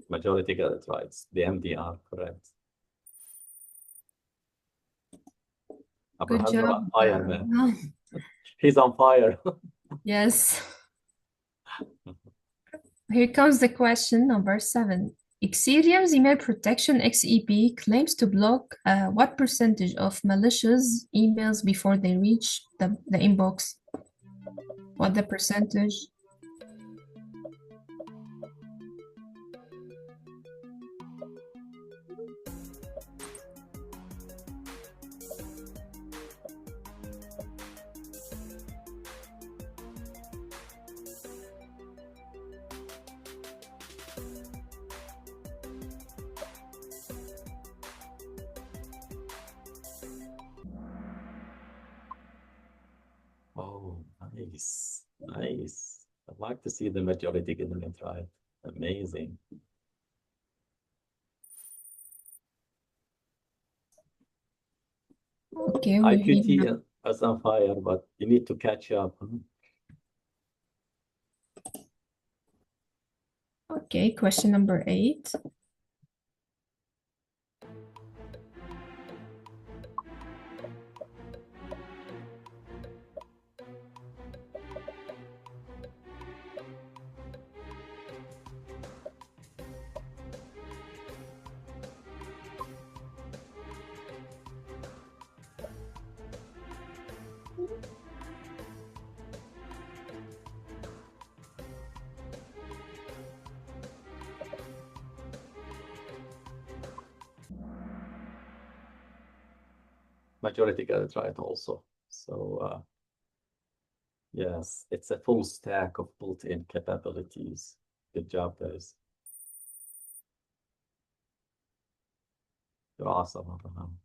Majority got it right. The MDR, correct. Good job. Iron Man. He's on fire. Yes. Here comes the question number 7. Xcitium's email protection XEP claims to block what percentage of malicious emails before they reach the inbox? What the percentage? Oh, nice. Nice. I'd like to see the majority getting it right. Amazing. Okay, IQT is on fire, but you need to catch up. Okay, question number 8. Majority got it right also. So yes, it's a full stack of built-in capabilities. Good job, guys. You're awesome, Abraham.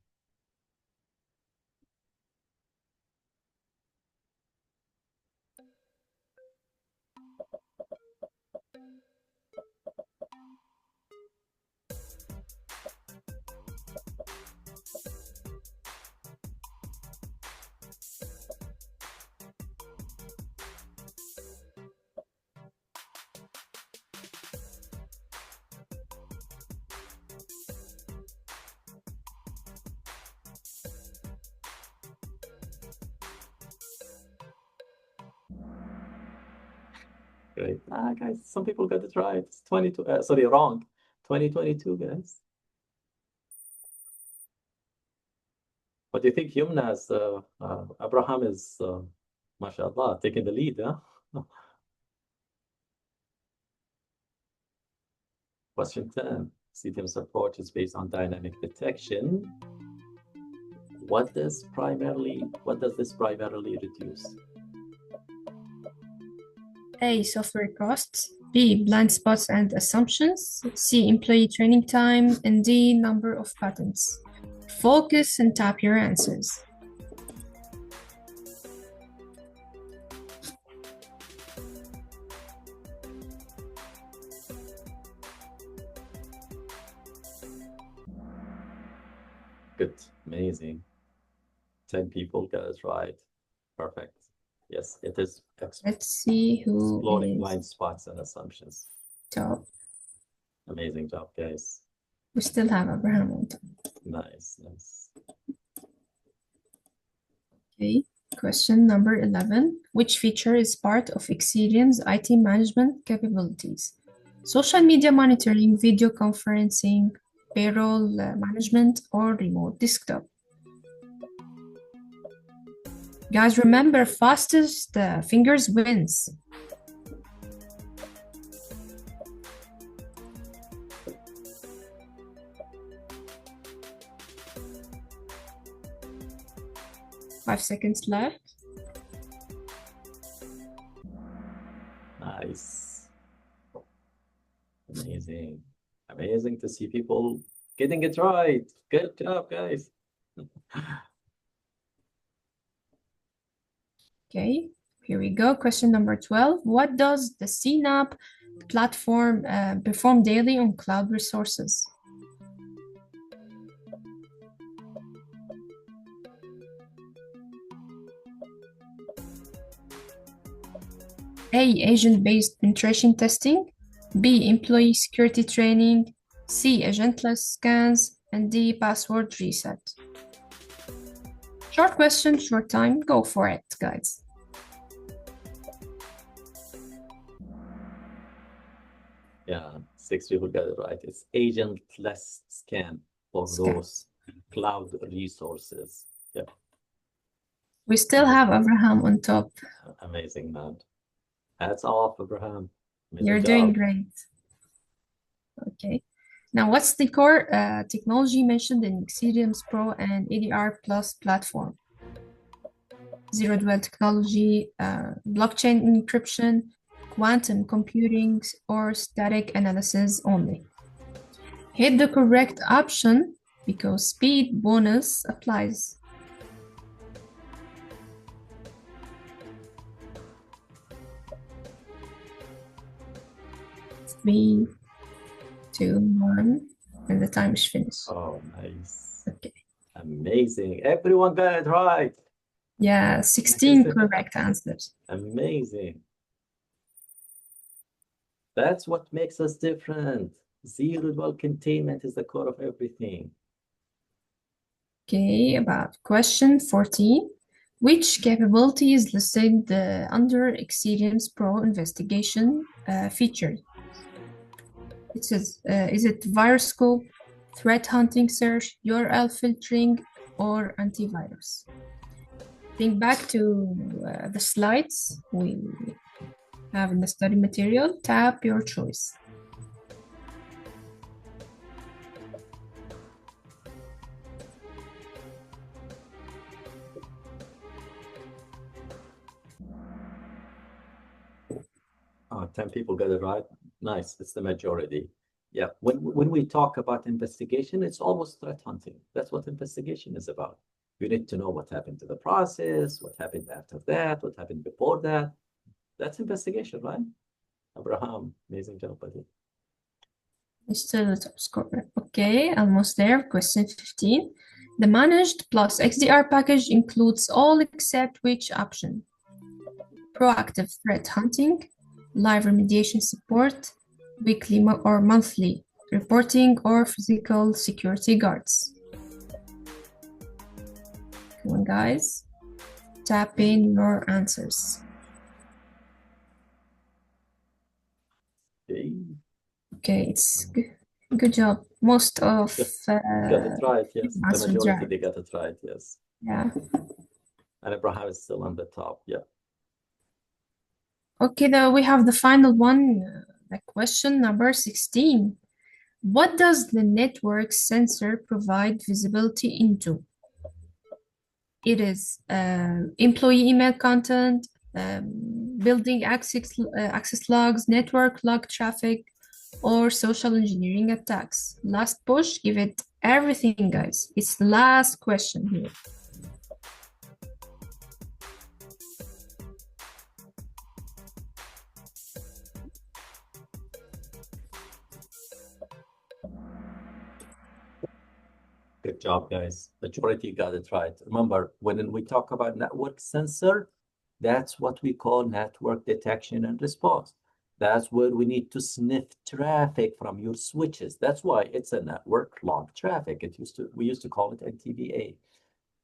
Great. Guys, some people got it right. It's 22, sorry, wrong. 2022, guys. What do you think, Yumna's Abraham is, mashallah, taking the lead, huh? Question 10. Xcitium's approach is based on dynamic detection. What does this primarily reduce? A. Software costs. B. Blind spots and assumptions. C. Employee training time. And D. Number of patents. Focus and tap your answers. Good. Amazing. 10 people got it right. Perfect. Yes, it is Let's see who exploring is blind spots and assumptions. top. Amazing job, guys. We still have Abraham on top. Nice, nice. Okay, question number 11. Which feature is part of Xcitium's IT management capabilities? Social media monitoring, video conferencing, payroll management, or remote desktop? Guys, remember, fastest fingers wins. Five seconds left. Nice. Amazing. Amazing to see people getting it right. Good job, guys. Okay, here we go. Question number 12. What does the CNAP platform perform daily on cloud resources? A. Agent-based penetration testing. B. Employee security training. C. Agentless scans. And D. Password reset. Short question, short time. Go for it, guys. Yeah, 6 people got it right. It's agentless scan for those cloud resources. Yeah. We still have Abraham on top. Amazing, man. Hats off, Abraham. Amazing You're job. doing great. Okay. Now, what's the core technology mentioned in Xcitium's Pro and ADR Plus platform? Zero dwell technology, blockchain encryption, quantum computing, or static analysis only. Hit the correct option because speed bonus applies. Three, two, one, and the time is finished. Oh, nice. Okay. Amazing. Everyone got it right. Yeah, 16 correct answers. Amazing. That's what makes us different. Zero dwell containment is the core of everything. Okay, about question 14. Which capability is listed under Xcitium's Pro investigation feature? It says, is it virus scope, threat hunting search, URL filtering, or antivirus? Think back to the slides we have in the study material. Tap your choice. Oh, 10 people got it right. Nice. It's the majority. Yeah. When we talk about investigation, it's almost threat hunting. That's what investigation is about. You need to know what happened to the process, what happened after that, what happened before that. That's investigation, right? Abraham, amazing job, buddy. Still the top scorer. Okay, almost there. Question 15. The managed plus XDR package includes all except which option? Proactive threat hunting, live remediation support, weekly or monthly reporting, or physical security guards. Come on, guys. Tap in your answers. Okay. Okay, it's good job. Most of Got it right, yes. The answered majority, right. they got it right, yes. Yeah. And Abraham is still on the top, yeah. Okay, we have the final one, the question number 16. What does the network sensor provide visibility into? It is employee email content, building access logs, network log traffic, or social engineering attacks. Last push, give it everything, guys. It's the last question here. Good job, guys. Majority got it right. Remember, when we talk about network sensor, that's what we call network detection and response. That's where we need to sniff traffic from your switches. That's why it's a network log traffic. We used to call it NTVA.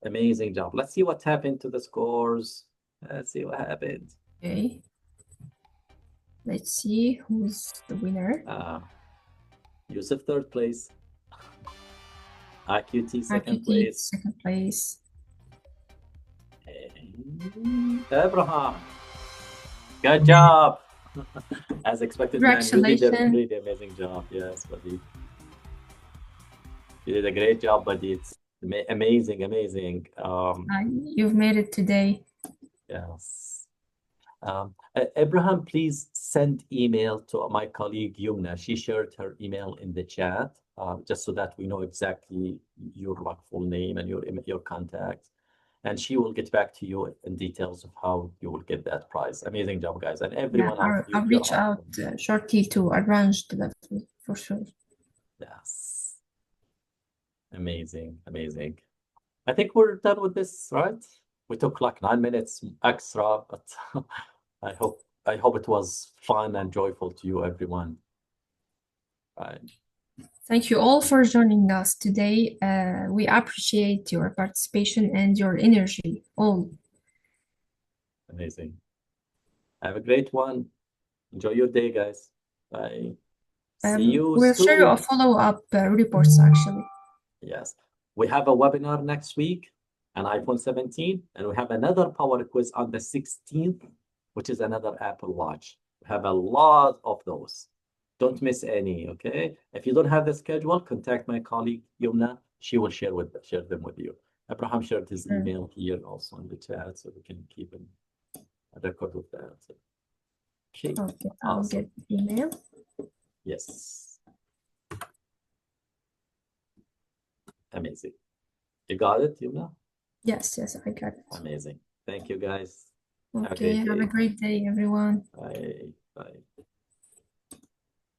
Amazing job. Let's see what happened to the scores. Let's see what happened. Okay. Let's see who's the winner. Yusuf, third place. IQT, second place. Second place. And Abraham. Good job. As expected, man. You did a Congratulations. really amazing job. Yes, buddy. You did a great job, buddy. It's amazing, amazing. You've made it today. Yes. Abraham, please send email to my colleague Yumna. She shared her email in the chat, just so that we know exactly your full name and your contact. And she will get back to you in details of how you will get that prize. Amazing job, guys. And everyone else, I'll reach out shortly to arrange the for sure. Yes. Amazing, amazing. I think we're done with this, right? We took like 9 minutes extra, but I hope it was fun and joyful to you, everyone. Right. Thank you all for joining us today. We appreciate your participation and your energy, all. Amazing. Have a great one. Enjoy your day, guys. Bye. See you We'll share you a soon. follow-up reports, actually. Yes. We have a webinar next week on iPhone 17, and we have another power quiz on the 16th, which is another Apple Watch. We have a lot of those. Don't miss any, okay? If you don't have the schedule, contact my colleague Yumna. She will share them with you. Abraham shared his email here also in the chat, so we can keep a record of that. Okay, I'll get the email. Yes. Amazing. You got it, Yumna? Yes, I got it. Amazing. Thank you, guys. Okay, have a great day, everyone. Bye. Bye.